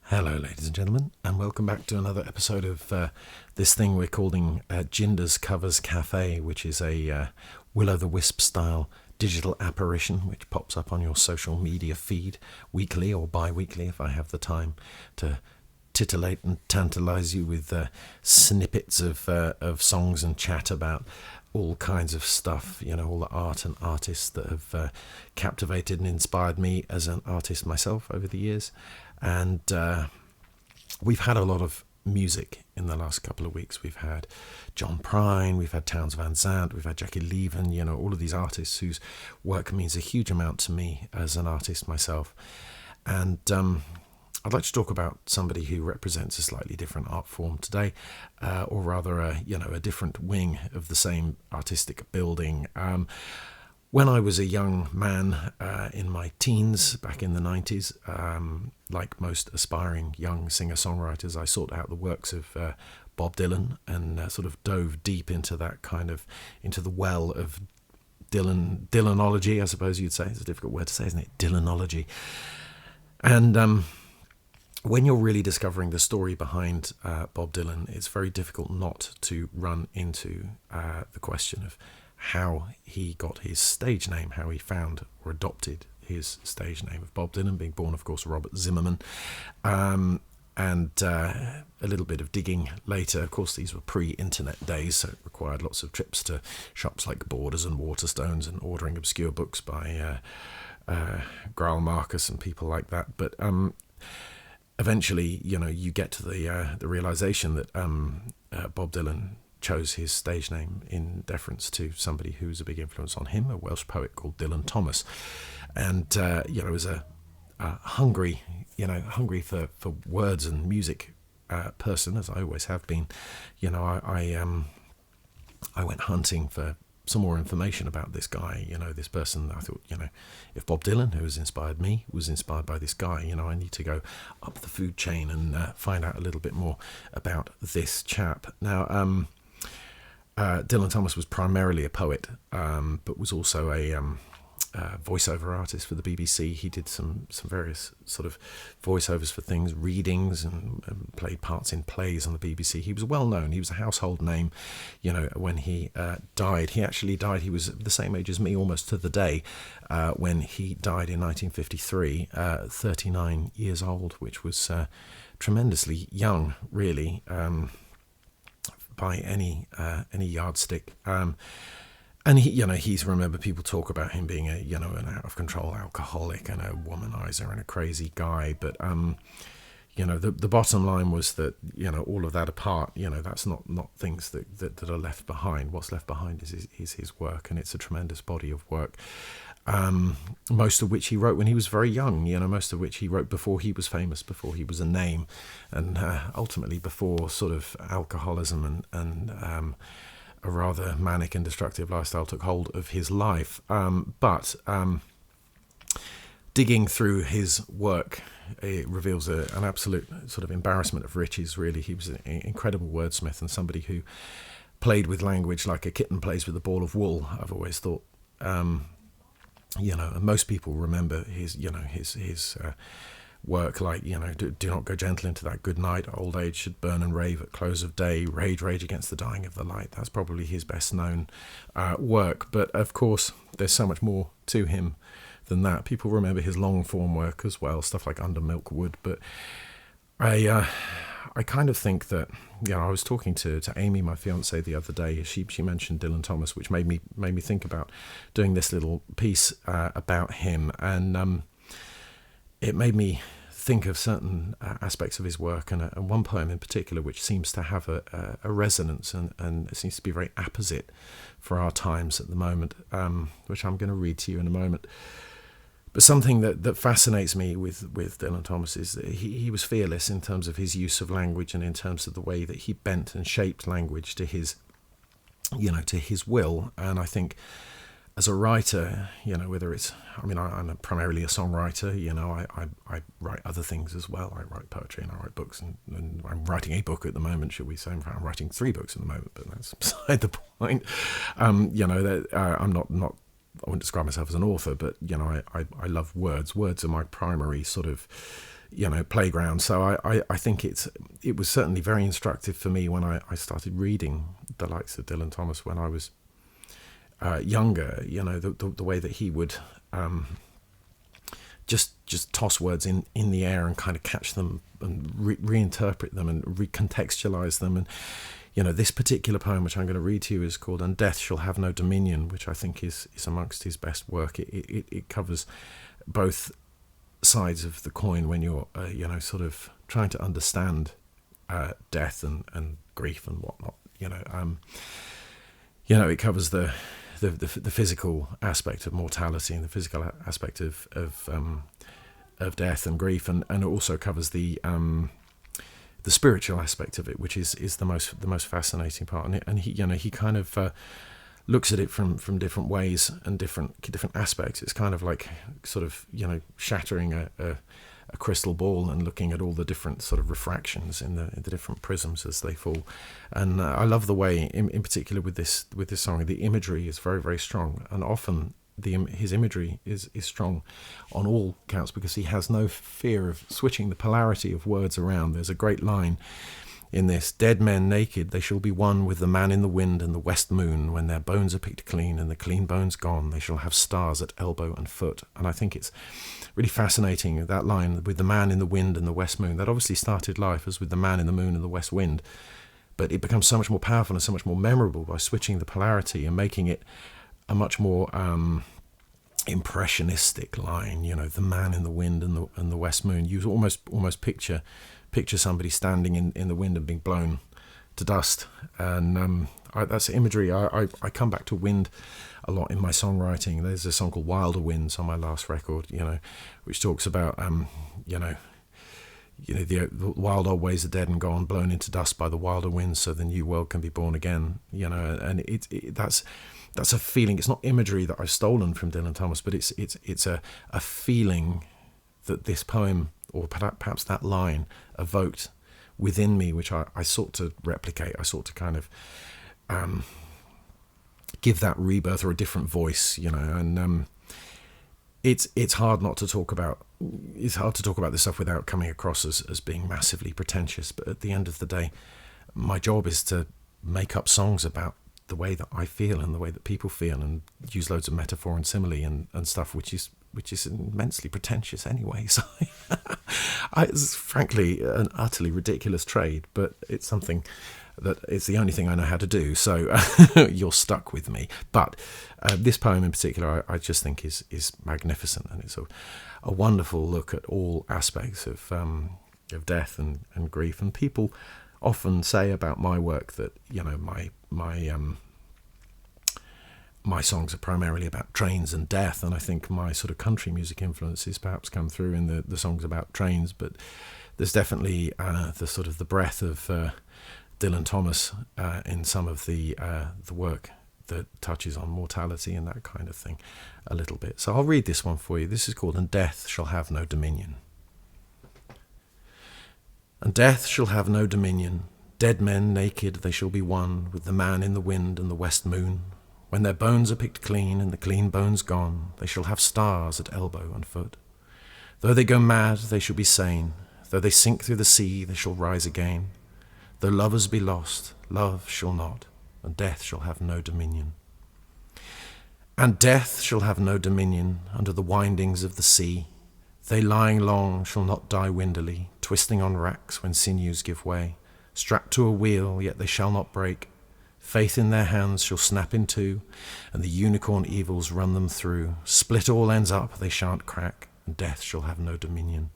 Hello, ladies and gentlemen, and welcome back to another episode of this thing we're calling Jinder's Covers Café, which is a will-o'-the-wisp style digital apparition which pops up on your social media feed weekly or bi-weekly if I have the time to titillate and tantalise you with snippets of songs and chat about all kinds of stuff, you know, all the art and artists that have captivated and inspired me as an artist myself over the years. And we've had a lot of music in the last couple of weeks. We've had John Prine, we've had Townes Van Zandt, we've had Jackie Leven, you know, all of these artists whose work means a huge amount to me as an artist myself. And I'd like to talk about somebody who represents a slightly different art form today, or rather a different wing of the same artistic building. When I was a young man in my teens, back in the 90s, like most aspiring young singer-songwriters, I sought out the works of Bob Dylan and sort of dove deep into that into the well of Dylanology, I suppose you'd say. It's a difficult word to say, isn't it? Dylanology. And when you're really discovering the story behind Bob Dylan, it's very difficult not to run into the question of how he got his stage name, how he found or adopted his stage name of Bob Dylan, being born, of course, Robert Zimmerman. And a little bit of digging later. Of course, these were pre-internet days, so it required lots of trips to shops like Borders and Waterstones and ordering obscure books by Grail Marcus and people like that. But eventually, you know, you get to the realization that Bob Dylan chose his stage name in deference to somebody who was a big influence on him, a Welsh poet called Dylan Thomas. And as a hungry for words and music person, as I always have been, you know, I went hunting for some more information about this guy, you know, this person. I thought, you know, if Bob Dylan, who has inspired me, was inspired by this guy, you know, I need to go up the food chain and find out a little bit more about this chap. Now, Dylan Thomas was primarily a poet, but was also a voiceover artist for the BBC. He did some various sort of voiceovers for things, readings, and played parts in plays on the BBC. He was well known. He was a household name, you know, when he died. He actually died, he was the same age as me almost to the day when he died in 1953, 39 years old, which was tremendously young, really, by any yardstick. And he, you know, he's remember people talk about him being an out of control alcoholic and a womanizer and a crazy guy. But the bottom line was that, you know, all of that apart, you know, that's not things that are left behind. What's left behind is his work, and it's a tremendous body of work. Most of which he wrote when he was very young, you know, most of which he wrote before he was famous, before he was a name, and ultimately before sort of alcoholism and a rather manic and destructive lifestyle took hold of his life. But digging through his work, it reveals an absolute sort of embarrassment of riches, really. He was an incredible wordsmith and somebody who played with language like a kitten plays with a ball of wool, I've always thought. And most people remember his work like, you know, do not go gentle into that good night. Old age should burn and rave at close of day. Rage against the dying of the light. That's probably his best known work. But of course, there's so much more to him than that. People remember his long form work as well, stuff like Under Milk Wood. But I kind of think that, you know, I was talking to Amy, my fiance, the other day. She mentioned Dylan Thomas, which made me think about doing this little piece about him, and it made me think of certain aspects of his work, and one poem in particular which seems to have a resonance and it seems to be very apposite for our times at the moment, which I'm going to read to you in a moment. But something that fascinates me with Dylan Thomas is that he was fearless in terms of his use of language and in terms of the way that he bent and shaped language to his will. And I think as a writer, you know, whether it's, I mean, I'm primarily a songwriter, you know, I write other things as well. I write poetry and I write books, and I'm writing a book at the moment, should we say. In fact, I'm writing 3 books at the moment, but that's beside the point. I'm not, I wouldn't describe myself as an author, but, you know, I love words. Words are my primary sort of playground. So I think it was certainly very instructive for me when I started reading the likes of Dylan Thomas when I was younger. The way that he would just toss words in the air and kind of catch them and reinterpret them and recontextualize them. And this particular poem, which I'm going to read to you, is called "And Death Shall Have No Dominion," which I think is amongst his best work. It covers both sides of the coin when you're sort of trying to understand death and grief and whatnot. It covers the physical aspect of mortality and the physical aspect of death and grief, and it also covers the spiritual aspect of it, which is the most fascinating part. And he kind of looks at it from different ways and different aspects. It's kind of like sort of shattering a crystal ball and looking at all the different sort of refractions in the different prisms as they fall. And I love the way, in particular with this song, the imagery is very, very strong, and often his imagery is strong on all counts because he has no fear of switching the polarity of words around. There's a great line in this: "Dead men naked, they shall be one with the man in the wind and the west moon. When their bones are picked clean and the clean bones gone, they shall have stars at elbow and foot." And I think it's really fascinating, that line with the man in the wind and the west moon. That obviously started life as with the man in the moon and the west wind, but it becomes so much more powerful and so much more memorable by switching the polarity and making it a much more impressionistic line. The man in the wind and the west moon. You almost picture somebody standing in the wind and being blown to dust. And that's imagery. I come back to wind a lot in my songwriting. There's a song called "Wilder Winds" on my last record, which talks about the wild old ways are dead and gone, blown into dust by the wilder winds, so the new world can be born again. And that's a feeling. It's not imagery that I've stolen from Dylan Thomas, but it's a feeling that this poem, or perhaps that line, evoked within me, which I sought to replicate. I sought to kind of give that rebirth or a different voice, and it's hard not to talk about. It's hard to talk about this stuff without coming across as being massively pretentious. But at the end of the day, my job is to make up songs about the way that I feel and the way that people feel, and use loads of metaphor and simile and stuff, which is immensely pretentious anyway. So it's frankly an utterly ridiculous trade, but it's something that it's the only thing I know how to do. So you're stuck with me. But this poem in particular, I just think is magnificent, and it's a wonderful look at all aspects of death and grief. And people often say about my work that my songs are primarily about trains and death, and I think my sort of country music influences perhaps come through in the songs about trains, but there's definitely the sort of the breath of Dylan Thomas in some of the work that touches on mortality and that kind of thing a little bit. So I'll read this one for you. This is called "And Death Shall Have No Dominion." And death shall have no dominion. Dead men naked, they shall be one with the man in the wind and the west moon. When their bones are picked clean and the clean bones gone, they shall have stars at elbow and foot. Though they go mad, they shall be sane. Though they sink through the sea, they shall rise again. Though lovers be lost, love shall not, and death shall have no dominion. And death shall have no dominion under the windings of the sea. They lying long shall not die windily, twisting on racks when sinews give way. Strapped to a wheel, yet they shall not break. Faith in their hands shall snap in two, and the unicorn evils run them through. Split all ends up, they shan't crack, and death shall have no dominion.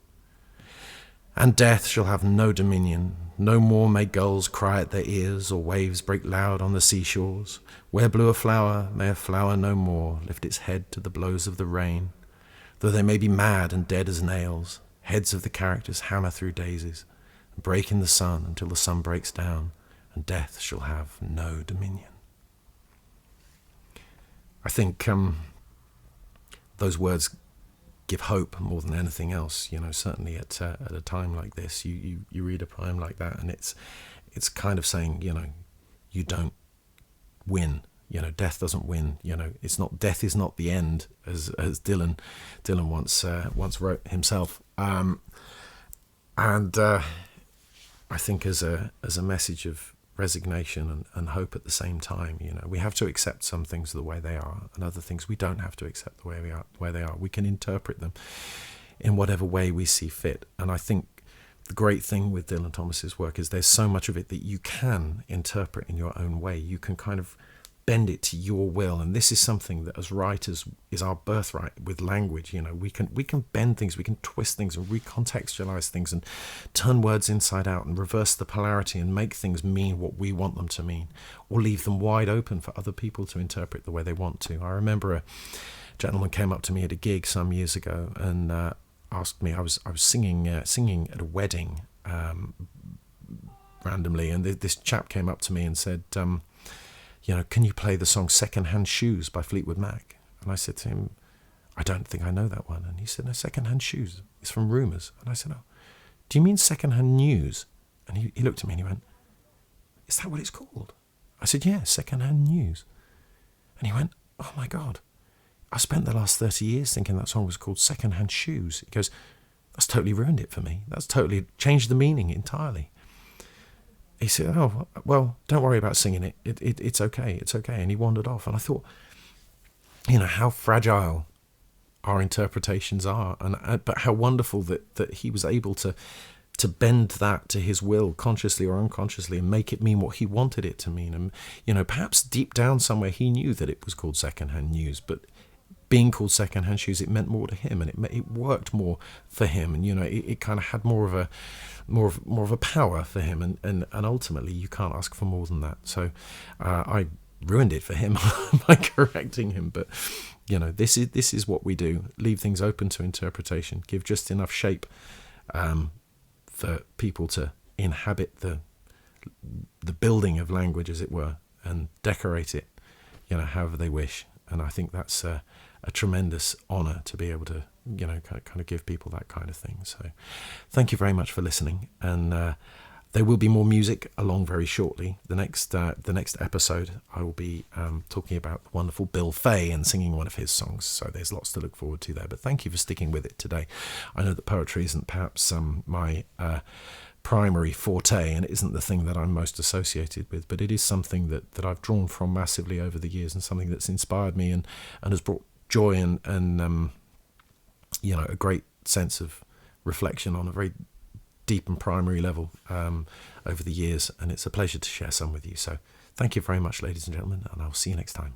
And death shall have no dominion. No more may gulls cry at their ears, or waves break loud on the seashores. Where blew a flower, may a flower no more lift its head to the blows of the rain. Though they may be mad and dead as nails, heads of the characters hammer through daisies, and break in the sun until the sun breaks down, and death shall have no dominion. I think those words give hope more than anything else. Certainly at a time like this, you read a poem like that, and it's kind of saying, you don't win. Death doesn't win. It's not, death is not the end, as Dylan once wrote himself. And I think as a message of resignation and hope at the same time, we have to accept some things the way they are, and other things we don't have to accept the way they are. We can interpret them in whatever way we see fit. And I think the great thing with Dylan Thomas's work is there's so much of it that you can interpret in your own way. You can kind of bend it to your will, and this is something that as writers is our birthright with language. We can bend things, we can twist things and recontextualize things and turn words inside out and reverse the polarity and make things mean what we want them to mean, or leave them wide open for other people to interpret the way they want to. I remember a gentleman came up to me at a gig some years ago and asked me. I was singing at a wedding randomly, and this chap came up to me and said, can you play the song Secondhand Shoes by Fleetwood Mac? And I said to him, I don't think I know that one. And he said, no, Secondhand Shoes, it's from Rumours. And I said, oh, do you mean Secondhand News? And he looked at me and he went, is that what it's called? I said, yeah, Secondhand News. And he went, oh my God, I spent the last 30 years thinking that song was called Secondhand Shoes. He goes, that's totally ruined it for me. That's totally changed the meaning entirely. He said, oh, well, don't worry about singing it. It's okay. It's okay. And he wandered off. And I thought, how fragile our interpretations are, but how wonderful that he was able to bend that to his will, consciously or unconsciously, and make it mean what he wanted it to mean. And, perhaps deep down somewhere he knew that it was called Secondhand News, but being called Secondhand Shoes, it meant more to him, and it worked more for him, and it kind of had more of a power for him, and ultimately you can't ask for more than that. So I ruined it for him by correcting him, but this is what we do: leave things open to interpretation, give just enough shape for people to inhabit the building of language, as it were, and decorate it, however they wish. And I think that's a tremendous honour to be able to, kind of give people that kind of thing. So thank you very much for listening. And there will be more music along very shortly. The next episode, I will be talking about the wonderful Bill Fay and singing one of his songs. So there's lots to look forward to there. But thank you for sticking with it today. I know that poetry isn't perhaps my primary forte, and it isn't the thing that I'm most associated with, but it is something that I've drawn from massively over the years, and something that's inspired me and has brought joy and a great sense of reflection on a very deep and primary level over the years, and it's a pleasure to share some with you. So thank you very much, ladies and gentlemen, and I'll see you next time.